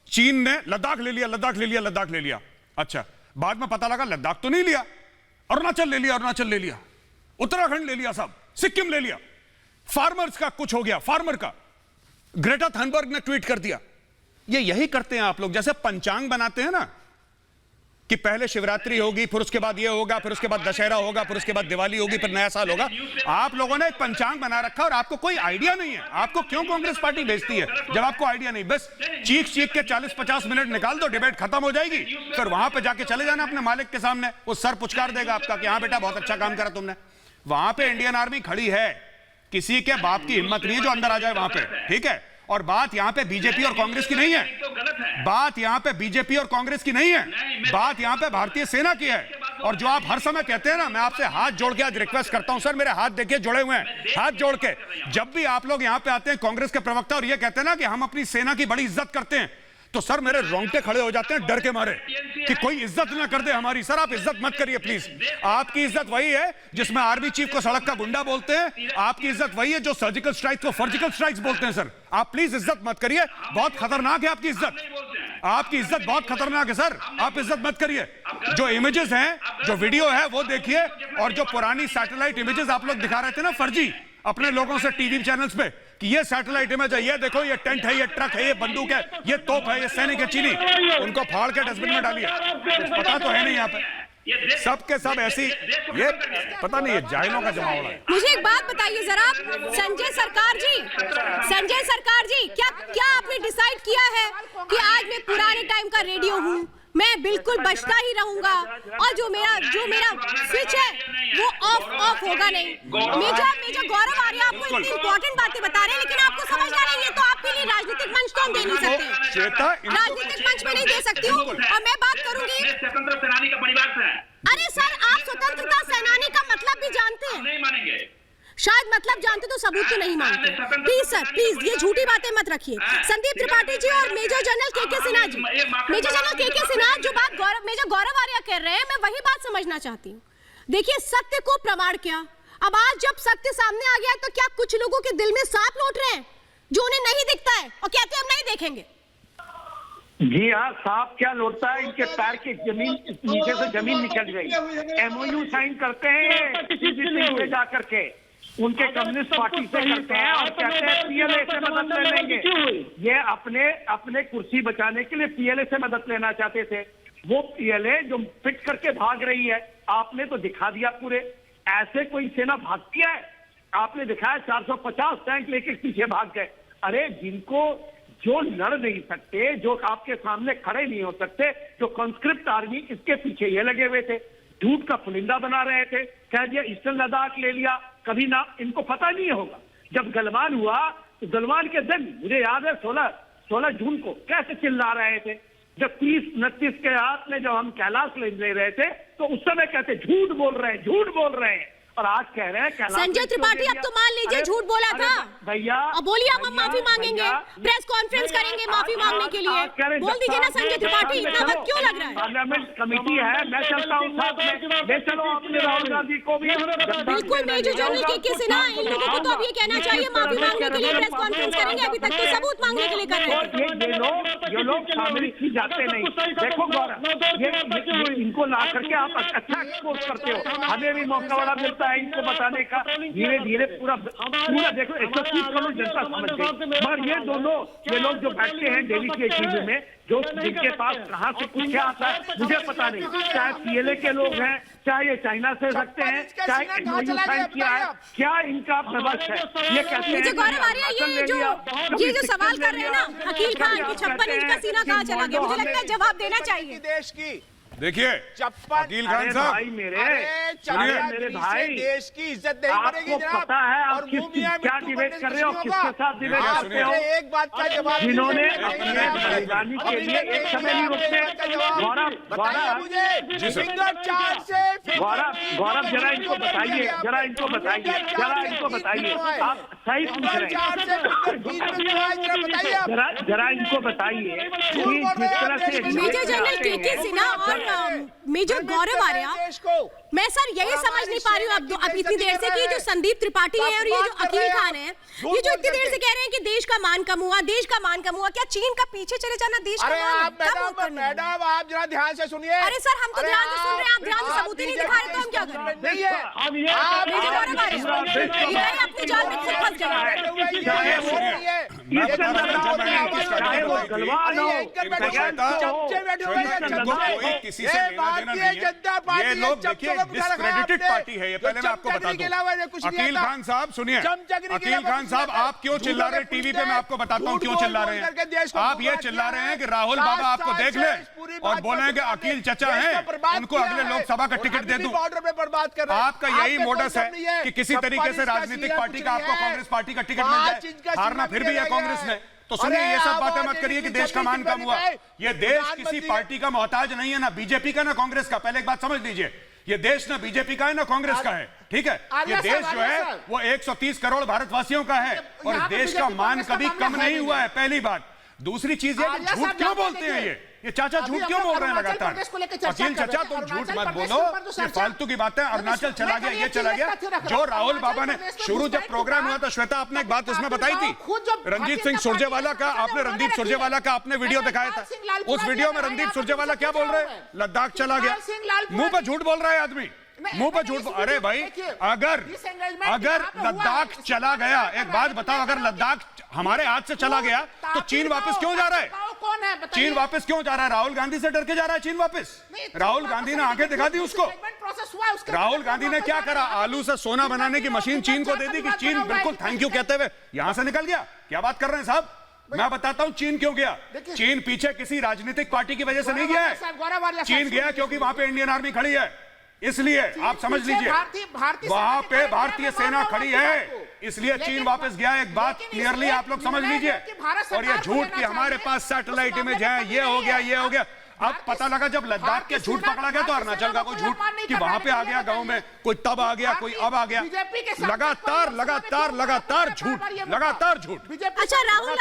चीन ने लद्दाख ले लिया, अच्छा बाद में पता लगा लद्दाख तो नहीं लिया, अरुणाचल ले लिया, उत्तराखंड ले लिया, साहब सिक्किम ले लिया, फार्मर्स का कुछ हो गया, फार्मर का ग्रेटा थनबर्ग ने ट्वीट कर दिया। ये यही करते हैं आप लोग, जैसे पंचांग बनाते हैं ना, कि पहले शिवरात्रि होगी, फिर उसके बाद ये होगा, फिर उसके बाद दशहरा होगा, फिर उसके बाद दिवाली होगी, फिर नया साल होगा। आप लोगों ने एक पंचांग बना रखा और आपको कोई आइडिया नहीं है। आपको क्यों कांग्रेस पार्टी भेजती है जब आपको आइडिया नहीं? बस चीख के 40-50 मिनट निकाल दो, डिबेट खत्म हो जाएगी, फिर वहां पे जाके चले जाना अपने मालिक के सामने, वो सर पुचकार देगा आपका कि हाँ बेटा बहुत अच्छा काम करा तुमने। वहां पे इंडियन आर्मी खड़ी है, किसी के बाप की हिम्मत नहीं है जो अंदर आ जाए वहां पे, ठीक है? और बात यहां पे बीजेपी और कांग्रेस की नहीं है, बात यहां पे बीजेपी और कांग्रेस की नहीं है, बात यहां पे भारतीय सेना की है। और जो आप हर समय कहते हैं ना, मैं आपसे हाथ जोड़ के आज रिक्वेस्ट करता हूं, सर मेरे हाथ देखिए जुड़े हुए हैं, हाथ जोड़ के, जब भी आप लोग यहां पे आते हैं कांग्रेस के प्रवक्ता और ये कहते हैं ना कि हम अपनी सेना की बड़ी इज्जत करते हैं, तो सर मेरे रोंगटे खड़े हो जाते हैं डर के मारे कि कोई इज्जत ना कर दे हमारी। सर आप इज्जत मत करिए प्लीज, आपकी इज्जत वही है जिसमें आर्मी चीफ को सड़क का गुंडा बोलते हैं, आपकी इज्जत वही है जो सर्जिकल स्ट्राइक को सर्जिकल स्ट्राइक्स बोलते हैं। सर आप प्लीज इज्जत मत करिए, बहुत खतरनाक है आपकी इज्जत, आपकी इज्जत बहुत खतरनाक है सर, आप इज्जत मत करिए। जो इमेजेस हैं, जो वीडियो है वो देखिए, और जो पुरानी सैटेलाइट इमेजेस आप लोग दिखा रहे थे ना फर्जी अपने लोगों से टीवी चैनल्स पे, कि ये सैटेलाइट इमेज है, ये देखो ये टेंट है, ये ट्रक है, ये बंदूक है, ये तोप है, ये सैनिक है चीनी, उनको फाड़ के डस्टबिन में डालिए, कुछ पता तो है नहीं यहाँ पे, सबके सब ऐसी, ये पता नहीं है जाहिलों का जमा हो रहा है। मुझे एक बात बताइए जरा, संजय सरकार जी, क्या आपने डिसाइड किया है कि आज मैं पुराने टाइम का रेडियो हूँ, मैं बिल्कुल बचता ही रहूंगा और जो मेरा स्विच है वो ऑफ होगा नहीं। मेजर गौरव आर्य आपको इतनी इंपॉर्टेंट बातें बता रहे हैं, लेकिन आपको समझना नहीं है तो आपके लिए राजनीतिक मंच तो हम दे नहीं सकते, राजनीतिक मंच में नहीं दे सकती हूँ। और मैं बात करूंगी स्वतंत्र सेनानी का परिवार से है। अरे सर, आप स्वतंत्रता सेनानी का मतलब भी जानते हैं? नहीं मानेंगे। शायद मतलब जानते तो सबूत तो नहीं मानते। प्लीज सर, प्लीज ये झूठी बातें मत रखिए। संदीप त्रिपाठी जी और मेजर जनरल के सिन्हा जी, मेजर जनरल के सिन्हा जो बात मेजर गौरव आर्य कर रहे हैं, मैं वही बात समझना चाहती हूँ। देखिए, सत्य को प्रमाण क्या, अब आज जब सत्य सामने आ गया है तो क्या कुछ लोगों के दिल में सांप लौट रहे हैं जो उन्हें नहीं दिखता है और कहते हैं हम नहीं देखेंगे? जी हाँ, सांप क्या लौटता है, इनके पैर की जमीन नीचे से जमीन निकल गई। MOU साइन करते हैं जा करके, उनके कम्युनिस्ट पार्टी से करते हैं और कहते हैं PLA से मदद ले लेंगे। ये अपने कुर्सी बचाने के लिए PLA से मदद लेना चाहते थे। वो PLA जो फिट करके भाग रही है, आपने तो दिखा दिया पूरे। ऐसे कोई सेना भागती है? आपने दिखाया 450 टैंक लेके पीछे भाग गए। अरे जिनको जो लड़ नहीं सकते, जो आपके सामने खड़े नहीं हो सकते, जो कंस्क्रिप्ट आर्मी, इसके पीछे ये लगे हुए थे, झूठ का पुलिंदा बना रहे थे। कह दिया ईस्टर्न लद्दाख ले लिया, कभी ना, इनको पता नहीं होगा। जब गलवान हुआ तो गलवान के दिन मुझे याद है 16 जून को कैसे चिल्ला रहे थे, जब 30-29 के हाथ में जब हम कैलाश ले रहे थे तो उस समय कहते झूठ बोल रहे हैं। और आज कह रहे हैं संजय त्रिपाठी, अब तो मान लीजिए झूठ बोला था भैया। अब बोलिए, अब हम माफी मांगेंगे, प्रेस कॉन्फ्रेंस करेंगे माफी मांगने के लिए। बोल दीजिए ना संजय त्रिपाठी, इतना वक्त क्यों लग रहा है? पार्लियामेंट कमेटी है, मैं चलता हूँ साथ में, ले चलो अपने राहुल गांधी को भी। बिल्कुल, मेजर जनरल के सिन्हा, इन लोगों को तो अब ये कहना चाहिए माफी मांगने के लिए प्रेस कॉन्फ्रेंस करेंगे। अभी तक तो सबूत मांगने के लिए कर रहे हैं। ये लोग शामिल की जाते नहीं। देखो गौरव, ये इनको ला करके आप अच्छा एक्सपोज करते हो, हमें भी मौका बड़ा मिलता है इनको बताने का। धीरे धीरे पूरा देखो 130 करोड़ जनता समझ गई। मगर ये लोग जो बैठते हैं दिल्ली की टीवी में, जो जिनके पास कहाँ से कुछ क्या आता है मुझे पता नहीं। चाहे PLA के लोग हैं, चाहे ये चाइना से सकते हैं, चाहे MOU साइन किया है, क्या इनका व्यवस्था है? ये कहते हैं गौरव आर्य, ये जो सवाल कर रहे हैं ना अकील खान की 56 इंच का सीना कहाँ चला गया, मुझे लगता है जवाब देना चाहिए। देश की देखिए अकील खान साहब, भाई मेरे भाई, देश की इज्जत नहीं करेगी आपको पता है आप क्या डिबेट कर रहे हो, किसके साथ डिबेट करते हो? एक बात का जवाब जिन्होंने अपने राजधानी के लिए एक समय नहीं रुकते। गौरव जरा इनको बताइए, आप सही पूछ रहे हैं, जरा इनको बताइए कि जिस तरह से मेजर जनरल के सिन्हा और मेजर गौरव आर्य, मैं सर यही समझ नहीं पा रही हूँ अब इतनी देर से कि जो संदीप त्रिपाठी है और ये जो अकील खान है, ये जो इतनी देर से कह रहे हैं कि देश का मान कम हुआ, क्या चीन का पीछे चले जाना देश का मान कम? मैडम आप जरा ध्यान से सुनिए। अरे सर, हम तो ध्यान से सुन रहे हैं, आप ध्यान से सबूत ही नहीं दिखा रहे तो हम क्या करें? मेजर गौरव आर्य अपनी जाल में खुद फंस किसी से लेना देना नहीं है। ये लोग देखिए डिस्क्रेडिटेड पार्टी है, ये पहले मैं आपको बता दूं। अकील खान साहब सुनिए, अकील खान साहब आप क्यों चिल्ला रहे हैं टीवी पे? मैं आपको बताता हूँ क्यों चिल्ला रहे हैं। आप ये चिल्ला रहे हैं कि राहुल बाबा आपको देख ले और बोले कि अकील चचा हैं, उनको अगले लोकसभा का टिकट दे दूं। आपका यही मोडस है कि किसी तरीके से राजनीतिक पार्टी का आपको कांग्रेस पार्टी का टिकट मिल जाए। हारना फिर भी है कांग्रेस ने। तो सुनिए, ये सब बातें मत करिए कि देश का मान कम हुआ। ये देश किसी पार्टी का मोहताज नहीं है, ना बीजेपी का ना कांग्रेस का। पहले एक बात समझ लीजिए, ये देश ना बीजेपी का है ना कांग्रेस का है, ठीक है? ये देश जो है वो 130 करोड़ भारतवासियों का है और इस देश का मान कभी कम नहीं हुआ है, पहली बात। दूसरी चीज है कि झूठ क्यों बोलते हैं ये चाचा झूठ क्यों बोल रहे हैं लगातार? अकील चाचा तुम झूठ मत बोलो, ये फालतू की बात है। अरुणाचल चला गया, ये चला गया। जो राहुल बाबा ने शुरू जब प्रोग्राम हुआ था, श्वेता आपने एक बात उसमें बताई थी, रणजीत सिंह सुरजेवाला का, आपने रणदीप सुरजेवाला का आपने वीडियो दिखाया था। उस वीडियो में रणदीप सुरजेवाला क्या बोल रहे हैं? लद्दाख चला गया। मुंह पर झूठ बोल रहा है आदमी, मुंह पर झूठ। अरे भाई, अगर लद्दाख चला गया, एक बात बताओ, अगर लद्दाख हमारे हाथ से चला गया तो चीन वापस क्यों जा रहा है? चीन वापस क्यों जा रहा है? राहुल गांधी से डर के जा रहा है चीन वापस। राहुल गांधी ने आंखें दिखा दी उसको। राहुल गांधी ने क्या करा? आलू से सोना बनाने की मशीन चीन को दे दी कि चीन बिल्कुल थैंक यू कहते हुए यहां से निकल गया। क्या बात कर रहे हैं साहब? मैं बताता हूं चीन क्यों गया। चीन पीछे किसी राजनीतिक पार्टी की वजह से नहीं गया है। चीन गया क्योंकि वहां पे इंडियन आर्मी खड़ी है, इसलिए आप समझ लीजिए वहां पे भारतीय सेना खड़ी है, इसलिए चीन वापस गया। एक बात क्लियरली आप लोग समझ लीजिए। और ये झूठ कि हमारे पास सैटेलाइट इमेज है, ये हो गया, ये हो गया। अब पता लगा जब लद्दाख के झूठ पकड़ा गया तो अरुणाचल का कोई झूठ कि वहां पे आ गया गांव में, कोई तब आ गया, कोई अब आ गया। लगातार लगातार लगातार झूठ, लगातार झूठ। अच्छा राहुल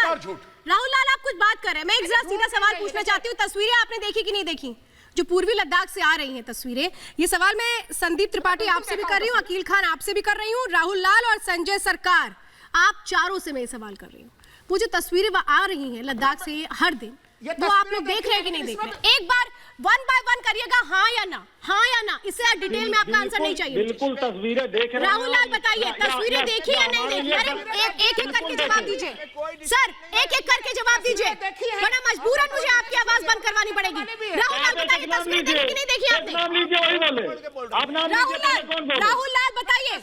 लाल आप कुछ बात कर रहे हैं, मैं एक जरा सीधा सवाल पूछना चाहती हूँ। तस्वीरें आपने देखी कि नहीं देखी जो पूर्वी लद्दाख से आ रही हैं तस्वीरें? ये सवाल मैं संदीप त्रिपाठी आपसे भी कर रही हूँ, अकील खान आपसे भी कर रही हूँ, राहुल लाल और संजय सरकार, आप चारों से मैं सवाल कर रही हूँ। वो जो तस्वीरें आ रही हैं लद्दाख से हर दिन, वो आप लोग देख रहे हैं कि नहीं देख रहे? एक बार वन बाय वन करिएगा, हाँ या ना, हाँ या ना, इससे डिटेल में आपका आंसर नहीं चाहिए। बिल्कुल तस्वीरें देख रहे हैं। राहुल लाल बताइए तस्वीरें देखी या नहीं देखी? अरे एक एक करके जवाब दीजिए सर, एक एक करके जवाब दीजिए, वरना मजबूरन मुझे आपकी आवाज बंद करवानी पड़ेगी। राहुल लाल बताइए तस्वीरें देखी कि नहीं देखी आपने? राहुल लाल बताइए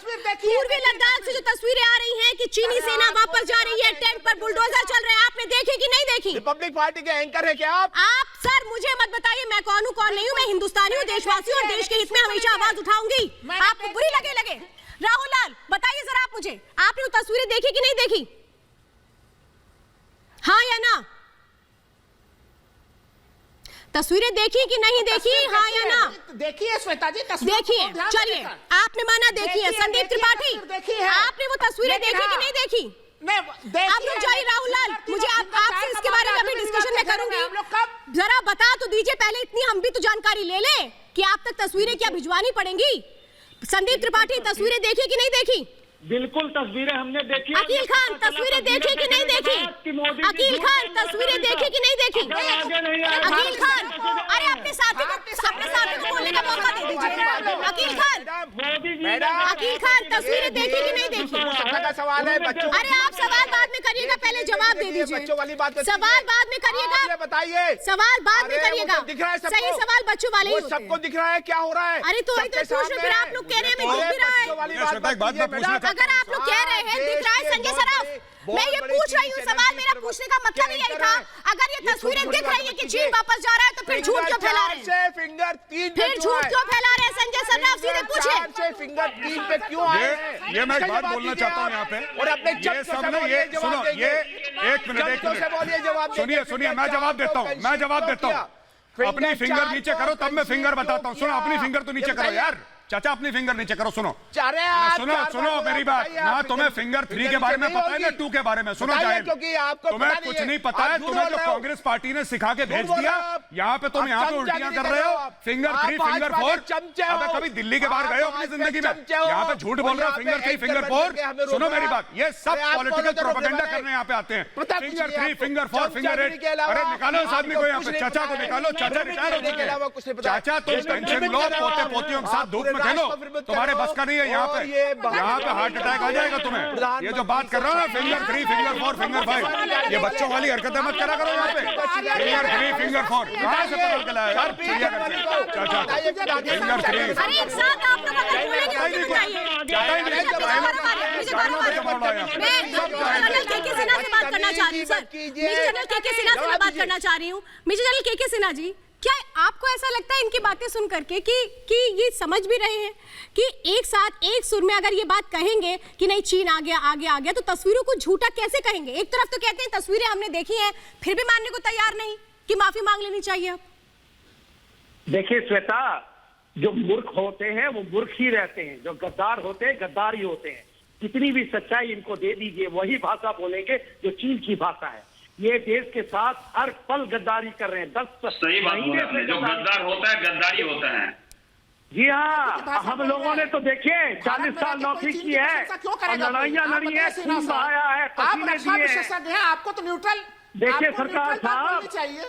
पूर्वी लद्दाख से जो तस्वीरें आ रही हैं कि चीनी सेना वापस जा रही है, टैंक पर बुलडोजर चल रहे हैं, आपने देखी कि नहीं देखी? रिपब्लिक पार्टी के एंकर है क्या आप सर मुझे मत बताइए मैं कौन हूँ कौन नहीं हूँ, मैं हिंदुस्तानी हूँ, देशवासी और देश के हित में हमेशा आवाज उठाऊंगी, आपको बुरी लगे। राहुल लाल बताइए जरा आप मुझे, आपने वो तस्वीरें देखी कि नहीं देखी? हाँ या ना? तस्वीरें देखी कि नहीं देखी? हाँ या ना? देखिए श्वेता जी देखिए, चलिए आपने माना देखिए। संदीप त्रिपाठी आपने वो तस्वीरें देखी कि नहीं देखी? आप लोग जाइए। राहुल लाल मुझे आपसे इसके बारे में अभी डिस्कशन में करूंगी, जरा बता तो दीजिए पहले, इतनी हम भी तो जानकारी ले लें कि आप तक तस्वीरें क्या भिजवानी पड़ेंगी। संदीप त्रिपाठी तस्वीरें देखी कि नहीं देखी? बिल्कुल तस्वीरें हमने देखी। अकील खान तस्वीरें देखी कि नहीं देखी? अकील खान तस्वीरें देखी कि नहीं देखी? अकील खान अरे अपने साथी को बोलने का मौका दे दीजिए। अकील खान तस्वीरें देखी कि नहीं देखी? सवाल है बच्चों। अरे आप सवाल बाद में करिएगा, पहले जवाब दे दीजिए। बच्चों वाली बात सवाल बाद में करिएगा, बताइए। सवाल बाद में करिएगा, सही सवाल बच्चों वाले ही सबको दिख रहा है क्या हो रहा है? अरे तो इधर पूछ रहे, फिर आप लोग कह रहे हैं मैं दिख रहा है। अगर आप लोग कह रहे हैं दिख रहा है संजय सराफ, मैं ये पूछ रही हूँ, सवाल मेरा पूछने का मतलब ही यही था। अगर ये तस्वीरें दिख रही है कि चीन वापस जा रहा है तो फिर झूठ क्यों फैला रहे हैं? फिर झूठ क्यों फैला रहे हैं संजय सराफ? सीधे पूछे फिंगर 3 पे क्यों आए? ये मैं एक बात बोलना चाहता हूँ यहाँ पे, और अपने ये सब ना ये सुनो, ये एक मिनट सुनिए, मैं जवाब देता हूँ। अपनी फिंगर नीचे करो तब मैं फिंगर बताता हूँ। सुनो अपनी फिंगर तो नीचे करो यार, चाचा अपनी फिंगर नीचे करो। सुनो मेरी बात ना, तुम्हें फिंगर 3 के बारे में पता है ना 2 के बारे में? सुनो जाहिर तुम्हें कुछ नहीं पता है, तुम्हें जो कांग्रेस पार्टी ने सिखा के भेज दिया, यहाँ पे तुम यहाँ पे उल्टियां कर रहे हो। फिंगर 3 फिंगर 4, अबे कभी दिल्ली के बाहर गए हो अपनी जिंदगी में? यहाँ पे झूठ बोल रहे हो। फिंगर 3 फिंगर 4, सुनो मेरी बात, ये सब पॉलिटिकल प्रोपेगेंडा करने यहाँ पे आते हैं। फिंगर 3 फिंगर 4 फिंगर 8, अरे निकालो इस आदमी को यहाँ पे, चाचा को निकालो। चाचा रिटायर हो चुके हैं, चाचा तुम पेंशन लो, पोते पोतियों के साथ धूप में खेलो, तुम्हारे बस का नहीं है। यहाँ पे हार्ट अटैक आ जाएगा तुम्हें। ये जो बात कर रहा हूँ ना फिंगर 3 फिंगर 4 फिंगर 5, ये बच्चों वाली हरकतें मत करा करो यहाँ पे। फिंगर 3 फिंगर 4 कहाँ से पता चला यार? चिड़ियाघर से चाचा फिंगर 3। अरे एक साथ आप लोग अगर बोलेंगे तो क्यों चाहिए? जनरल के सिन्हा से बात करना चाह रही हूँ सर, मेजर जनरल के सिन्हा से मैं बात करना चाह रही हूँ। मेजर जनरल के सिन्हा जी, क्या आपको ऐसा लगता है इनकी बातें सुन करके कि ये समझ भी रहे हैं कि एक साथ एक सुर में अगर ये बात कहेंगे कि नहीं चीन आ गया तो तस्वीरों को झूठा कैसे कहेंगे? एक तरफ तो कहते हैं तस्वीरें हमने देखी हैं, फिर भी मानने को तैयार नहीं कि माफी मांग लेनी चाहिए। अब देखिए श्वेता, जो मूर्ख होते हैं वो मूर्ख ही रहते हैं, जो गद्दार होते हैं गद्दार ही होते हैं। कितनी भी सच्चाई इनको दे दीजिए वही भाषा बोलेंगे जो चीन की भाषा है। ये देश के साथ हर पल गद्दारी कर रहे हैं। 10 सही बात बोला आपने, जो गद्दार होता है गद्दारी होता है। जी हाँ, हम लोगों ने तो देखिए 40 साल नौकरी की है, लड़ाइयाँ लड़ी है, खून बहाया है, पसीने दिए हैं। आपको तो न्यूट्रल देखिए सरकार साहब,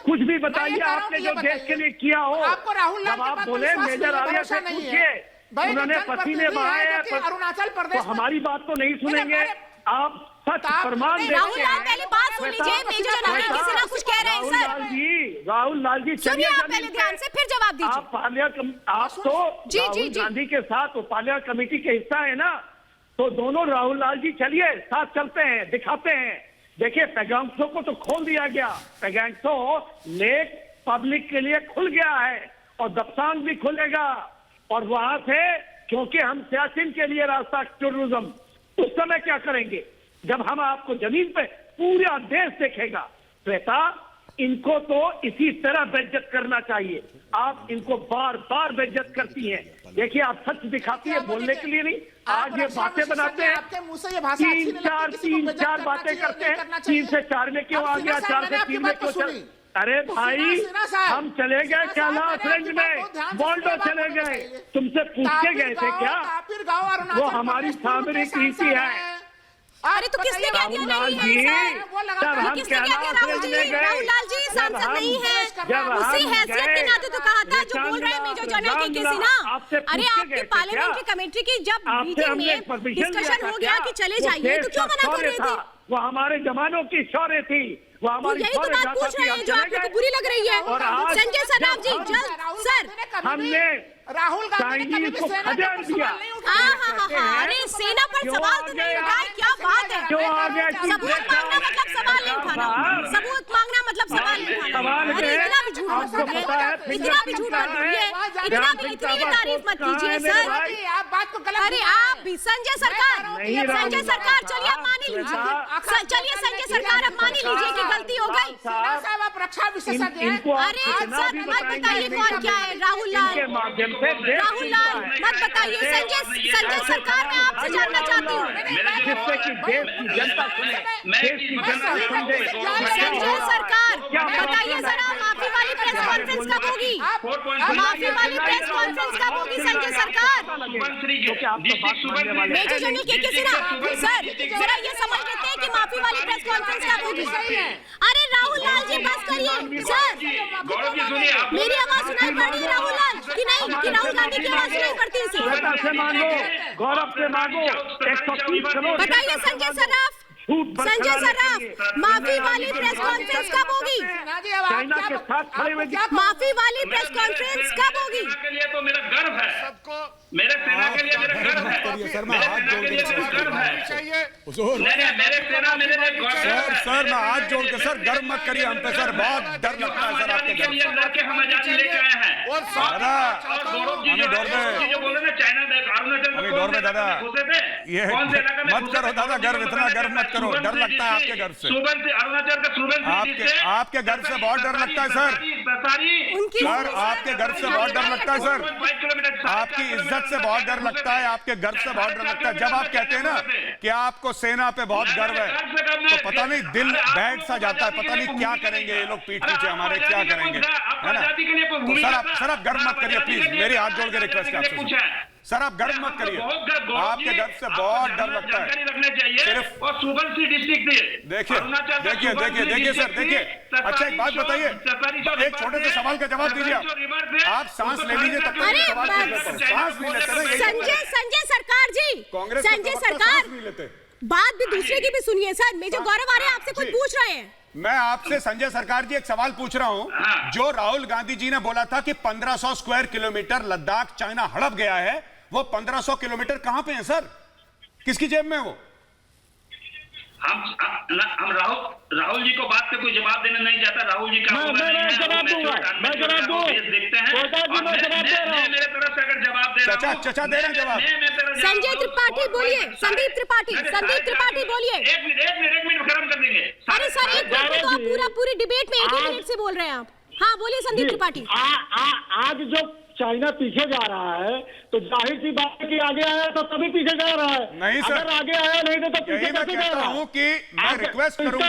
कुछ भी बताइए आपने जो देश के लिए किया हो। आपको राहुल जब आप बोले मेजर आर्या से पूछिए, उन्होंने पसीने बहाए हैं, अरुणाचल प्रदेश, तो हमारी बात तो नहीं सुनेंगे आप। सच प्रमाण राहुल लाल पहले बात सुन लीजिए, मेजर जनरल के सिन्हा कुछ कह रहे हैं सर। राहुल लाल जी सुनिए आप पहले ध्यान से, फिर जवाब दीजिए। आप तो राहुल गांधी के साथ उपाध्याय कमेटी के हिस्सा है ना, तो दोनों राहुल लाल जी चलिए साथ चलते हैं, दिखाते हैं देखिए पैगांगसो को तो खोल दिया गया, पैगांगसो लेक पब्लिक के लिए खुल गया है और दप्सांग भी खुलेगा, और वहां से क्योंकि हम सियाचिन के लिए रास्ता टूरिज्म, उस समय क्या करेंगे जब हम आपको जमीन पे पूरा देश देखेगा। श्वेता, इनको तो इसी तरह बेइज्जत करना चाहिए। आप इनको बार बार बेइज्जत करती हैं। देखिए आप सच दिखाती है बोलने के लिए नहीं, आज ये बातें बनाते हैं, तीन चार बातें करते हैं, 3 से 4 में क्यों आ गया, 4 से 3 में क्यों चल। अरे भाई हम चले गए कैलाश रेंज में, बॉल्डो चले गए, तुमसे पूछ के गए थे क्या? वो हमारी सामरिक नीति है। अरे तो किसने क्या दिया नहीं है सर? किसने क्या दिया? राहुल लाल जी सांसद नहीं है, उसी हैसियत के नाते तो कहा था जो बोल रहे हैं मेजर जनरल के सिन्हा। अरे आपकी पार्लियामेंट्री कमेटी की जब मीटिंग में डिस्कशन हो गया कि चले जाइए तो क्यों मना कर रहे थे? वो हमारे जमानों की शौर्य थी, वो हमारी यही तो बात पूछ रहे हैं जो आपको बुरी लग रही है। संजय सरराव जी जल्द सर, हमने राहुल गांधी ने कभी भी सेना पर सवाल नहीं उठाया। अरे सेना पर सवाल तो नहीं उठाया, क्या बात है? सबूत मांगना मतलब सवाल नहीं उठाना, सबूत मांगना मतलब सवाल नहीं उठाना। अरे इतना भी झूठ मत बोलिए, इतना भी झूठ मत बोलिए, इतनी भी तारीफ मत कीजिए सर। आप बात को गलत, अरे आप भी संजय सरकार चलिए आप मान ही लीजिए, चलिए संजय सरकार अब मान ही लीजिए कि गलती हो गई। साहब आप रक्षा विशेषज्ञ हैं। अरे सर मत बताइए कौन क्या है, राहुल लाल मत बताइए। संजय सरकार मैं आपसे जानना चाहती हूँ, संजय सरकार बताइए जरा माफी वाली प्रेस कॉन्फ्रेंस कब होगी? माफी वाली प्रेस कॉन्फ्रेंस कब होगी संजय सरकार? मेजर जनरल के सिन्हा सर जरा ये समझ लेते हैं कि माफी वाली प्रेस कॉन्फ्रेंस कब होगी? अरे राहुल लाल जी बस करिए सर, मेरी आवाज सुनाई पड़ रही है राहुल लाल कि नहीं? कि राहुल गांधी की आवाज सुनाई पड़ती है? गौरव से मांगो 130 करोड़। बताइए संजय सर्राफ माफी वाली प्रेस कॉन्फ्रेंस कब होगी? चाइना के साथ खड़े हुए माफी वाली प्रेस कॉन्फ्रेंस कब होगी? के लिए तो मेरा गर्व है, मेरे सेना के लिए मेरा गर्व है, मेरे सेना के लिए मेरा गर्व है, मेरे सेना मेरे लिए गर्व है। सर मैं हाथ जोड़ के सर गर्व मत करिए हम पे सर, बहुत डर लगता है सर आपके के लिए लड़के हम आजादी लेके आए हैं। और गौरव जी जो बोले ना चाइना अरुणाचल में दादा ये मत करो दादा गर्व, इतना गर्व मत करो, डर लगता है आपके घर से, अरुणाचल का आपके घर से बहुत डर लगता है सर, आपके घर से बहुत डर लगता है सर, आपकी इज्जत से बहुत डर लगता है, आपके घर से बहुत डर लगता है। जब आप कहते हैं ना कि आपको सेना पे बहुत गर्व है तो पता नहीं दिल बैठ सा जाता है, पता नहीं क्या करेंगे ये लोग पीठ पीछे हमारे, क्या करेंगे, है ना? तो सर आप गर्व मत करिए प्लीज, मेरी हाथ जोड़ के रिक्वेस्ट है आपसे सर, आप गर्व मत करिए, आपके घर से बहुत डर लगता है। सिर्फ और सुबनसिरी डिस्ट्रिक्ट देखिए सर देखिए, अच्छा एक बात बताइए, एक छोटे से सवाल का जवाब दीजिए आप सांस ले लीजिए तब तक सांस नहीं लेते। संजय सरकार जी, संजय सरकार बात भी दूसरे की भी सुनिए सर, मेजर गौरव आर्य आपसे कुछ पूछ रहे हैं। मैं आपसे संजय सरकार जी एक सवाल पूछ रहा हूं, जो राहुल गांधी जी ने बोला था कि 1500 स्क्वायर किलोमीटर लद्दाख चाइना हड़प गया है, वो 1500 किलोमीटर कहां पे है सर? किसकी जेब में है वो? हम राहुल जी को बात पे कोई जवाब देना नहीं चाहता। राहुल जी का मैं जवाब दूंगा, देखते हैं मेरे तरफ से अगर जवाब दे रहा हूं, चचा दे रहे हैं जवाब। संजय त्रिपाठी बोलिए, संदीप त्रिपाठी बोलिए। एक मिनट खत्म कर देंगे। अरे सर एक मिनट तो पूरी डिबेट में 1 मिनट से बोल रहे हैं आप। हाँ बोलिए संदीप त्रिपाठी। आज जो चाइना पीछे जा रहा है तो जाहिर सी बात है कि आगे आया तो तभी पीछे जा रहा है। नहीं सर, अगर आगे आया नहीं तो पीछे कैसे जा रहा है? कि मैं रिक्वेस्ट करूंगा,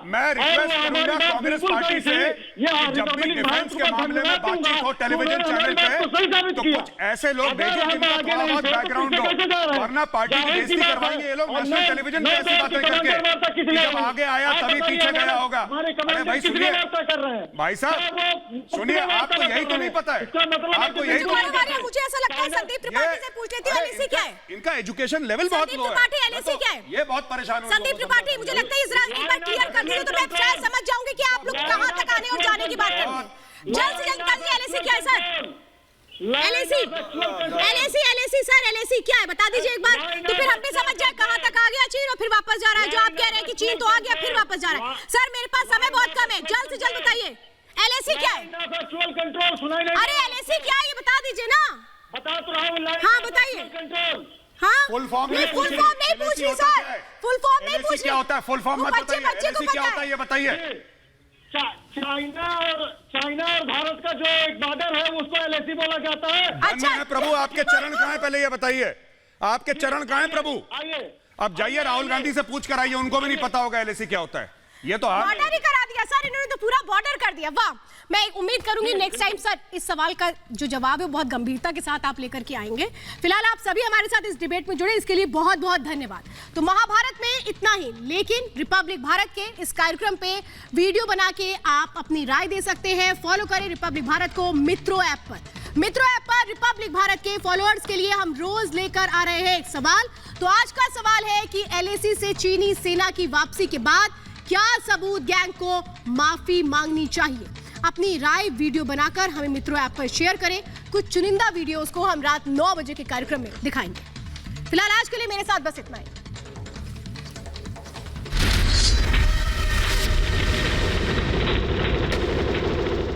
मैं रिक्वेस्ट करूंगा कांग्रेस पार्टी से जब भी डिफेंस के मामले में बातचीत हो टेलीविजन चैनल पे तो कुछ ऐसे लोग भेजें जिनका थोड़ा बहुत बैकग्राउंड हो, वरना पार्टी की बेइज्जती करवाएंगे ये लोग नेशनल टेलीविजन पे ऐसी बातें करके, जब आगे आया तभी पीछे गया होगा। अरे भाई सुनिए, भाई साहब सुनिए, आपको यही तो नहीं पता है, आपको यही तो मुझे ऐसा लगता है संदीप त्रिपाठी से पूछ लेती हूँ एलएसी क्या है? इनका एजुकेशन लेवल बहुत लो है। एलएसी क्या है? ये बहुत परेशान हो संदीप त्रिपाठी, मुझे लगता है इस राजनीति पर क्लियर कर दीजिए तो मैं शायद समझ जाऊंगी कि आप लोग कहां तक आने और जाने की बात कर रहे हैं। जल्द से जल्द करिए, एलएसी क्या है सर? एलएसी सर, एलएसी क्या है बता दीजिए एक बार, तो फिर हम भी समझ जाए कहां तक आ गया चीन और फिर वापस जा रहा है। जो आप कह रहे हैं कि चीन तो आ गया फिर वापस जा रहा है। सर मेरे पास समय बहुत कम है, जल्द से जल्द बताइए एलएसी क्या है। अरे एलएसी क्या है ये बता दीजिए ना। बता तो रहा हूं। हाँ बताइए। हाँ फुल फॉर्म नहीं पूछ रही सर, फुल फॉर्म नहीं पूछ रही। क्या होता है फुल फॉर्म मत बताइए, एलएसी क्या होता है ये बताइए। चाइना और भारत का जो एक बॉर्डर है उसको एलएसी बोला जाता है। अच्छा है प्रभु, आपके चरण कहाँ है पहले ये बताइए, आपके चरण कहाँ है प्रभु? आइए अब जाइए राहुल गांधी से पूछ कर आइए, उनको भी नहीं पता होगा एलएसी क्या होता है। ये तो बॉर्डर ही करा दिया सर, इन्होंने तो पूरा बॉर्डर कर दिया। वाह, मैं उम्मीद करूंगी नेक्स्ट टाइम सर इस सवाल का जो जवाब है बहुत गंभीरता के साथ आप लेकर के आएंगे। फिलहाल आप सभी हमारे साथ इस डिबेट में जुड़े, इसके लिए बहुत बहुत धन्यवाद। तो महाभारत में इतना ही, लेकिन रिपब्लिक भारत के इस कार्यक्रम पे वीडियो बना के आप अपनी राय दे सकते हैं। फॉलो करें रिपब्लिक भारत को मित्रो ऐप पर। मित्रो ऐप पर रिपब्लिक भारत के फॉलोअर्स के लिए हम रोज लेकर आ रहे हैं एक सवाल। तो आज का सवाल है कि एलएसी से चीनी सेना की वापसी के बाद क्या सबूत गैंग को माफी मांगनी चाहिए? अपनी राय वीडियो बनाकर हमें मित्रों ऐप पर शेयर करें। कुछ चुनिंदा वीडियोस को हम रात 9 बजे के कार्यक्रम में दिखाएंगे। फिलहाल आज के लिए मेरे साथ बस इतना ही।